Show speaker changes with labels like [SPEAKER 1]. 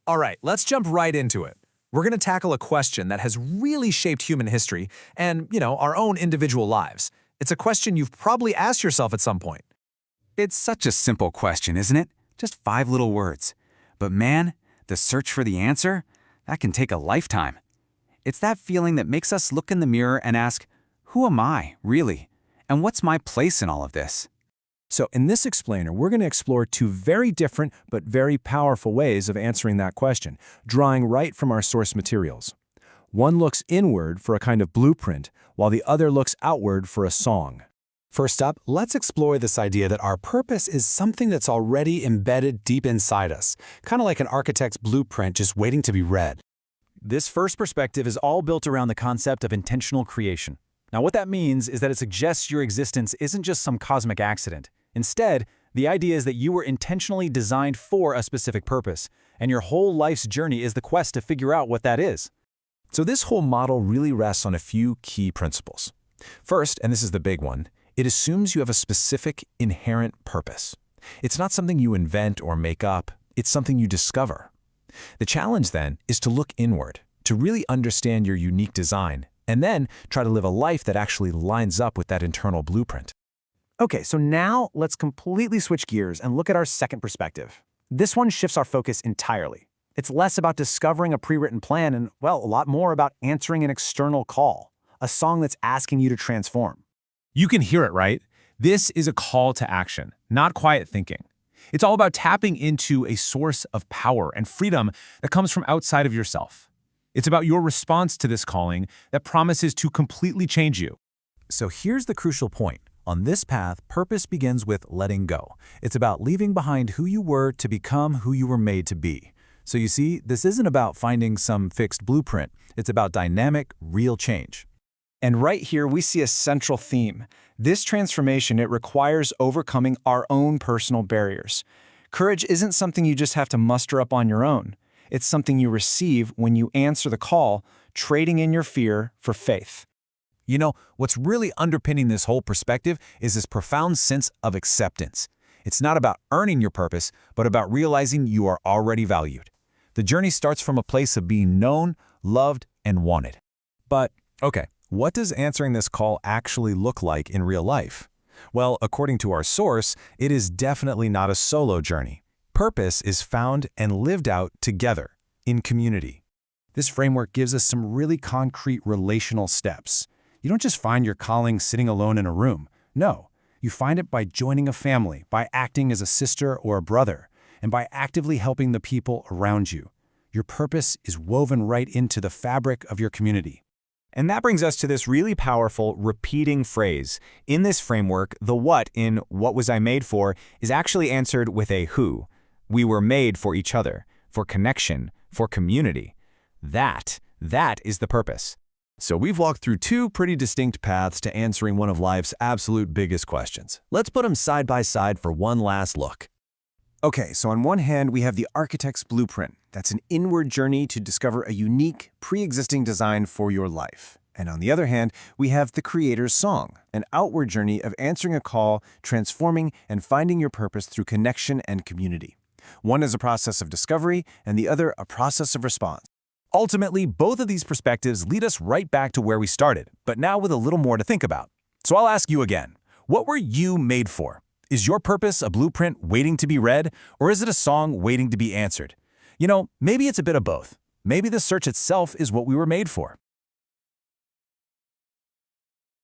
[SPEAKER 1] All right, let's jump right into it. We're going to tackle a question that has really shaped human history and, our own individual lives. It's a question you've probably asked yourself at some point.
[SPEAKER 2] It's such a simple question, isn't it? Just 5 little words. But man, the search for the answer, that can take a lifetime. It's that feeling that makes us look in the mirror and ask, who am I, really? And what's my place in all of this?
[SPEAKER 3] So in this explainer, we're going to explore 2 very different but very powerful ways of answering that question, drawing right from our source materials. One looks inward for a kind of blueprint, while the other looks outward for a song. First up, let's explore this idea that our purpose is something that's already embedded deep inside us, kind of like an architect's blueprint just waiting to be read.
[SPEAKER 4] This first perspective is all built around the concept of intentional creation. Now, what that means is that it suggests your existence isn't just some cosmic accident. Instead, the idea is that you were intentionally designed for a specific purpose, and your whole life's journey is the quest to figure out what that is.
[SPEAKER 3] So this whole model really rests on a few key principles. First, and this is the big one, it assumes you have a specific, inherent purpose. It's not something you invent or make up, it's something you discover. The challenge then is to look inward, to really understand your unique design, and then try to live a life that actually lines up with that internal blueprint.
[SPEAKER 5] Okay, so now let's completely switch gears and look at our second perspective. This one shifts our focus entirely. It's less about discovering a pre-written plan and, well, a lot more about answering an external call, a song that's asking you to transform.
[SPEAKER 6] You can hear it, right? This is a call to action, not quiet thinking. It's all about tapping into a source of power and freedom that comes from outside of yourself. It's about your response to this calling that promises to completely change you.
[SPEAKER 3] So here's the crucial point. On this path, purpose begins with letting go. It's about leaving behind who you were to become who you were made to be. So you see, this isn't about finding some fixed blueprint. It's about dynamic, real change.
[SPEAKER 5] And right here, we see a central theme. This transformation, it requires overcoming our own personal barriers. Courage isn't something you just have to muster up on your own. It's something you receive when you answer the call, trading in your fear for faith.
[SPEAKER 3] What's really underpinning this whole perspective is this profound sense of acceptance. It's not about earning your purpose, but about realizing you are already valued. The journey starts from a place of being known, loved, and wanted. But, okay, what does answering this call actually look like in real life? Well, according to our source, it is definitely not a solo journey. Purpose is found and lived out together, in community. This framework gives us some really concrete relational steps. You don't just find your calling sitting alone in a room. No, you find it by joining a family, by acting as a sister or a brother, and by actively helping the people around you. Your purpose is woven right into the fabric of your community.
[SPEAKER 7] And that brings us to this really powerful repeating phrase. In this framework, the what in "What was I made for" is actually answered with a who. We were made for each other, for connection, for community. That is the purpose.
[SPEAKER 3] So we've walked through 2 pretty distinct paths to answering one of life's absolute biggest questions. Let's put them side by side for one last look.
[SPEAKER 5] Okay, so on one hand, we have the architect's blueprint. That's an inward journey to discover a unique, pre-existing design for your life. And on the other hand, we have the creator's song, an outward journey of answering a call, transforming, and finding your purpose through connection and community. One is a process of discovery, and the other a process of response.
[SPEAKER 1] Ultimately, both of these perspectives lead us right back to where we started, but now with a little more to think about. So I'll ask you again, what were you made for? Is your purpose a blueprint waiting to be read, or is it a song waiting to be answered? Maybe it's a bit of both. Maybe the search itself is what we were made for.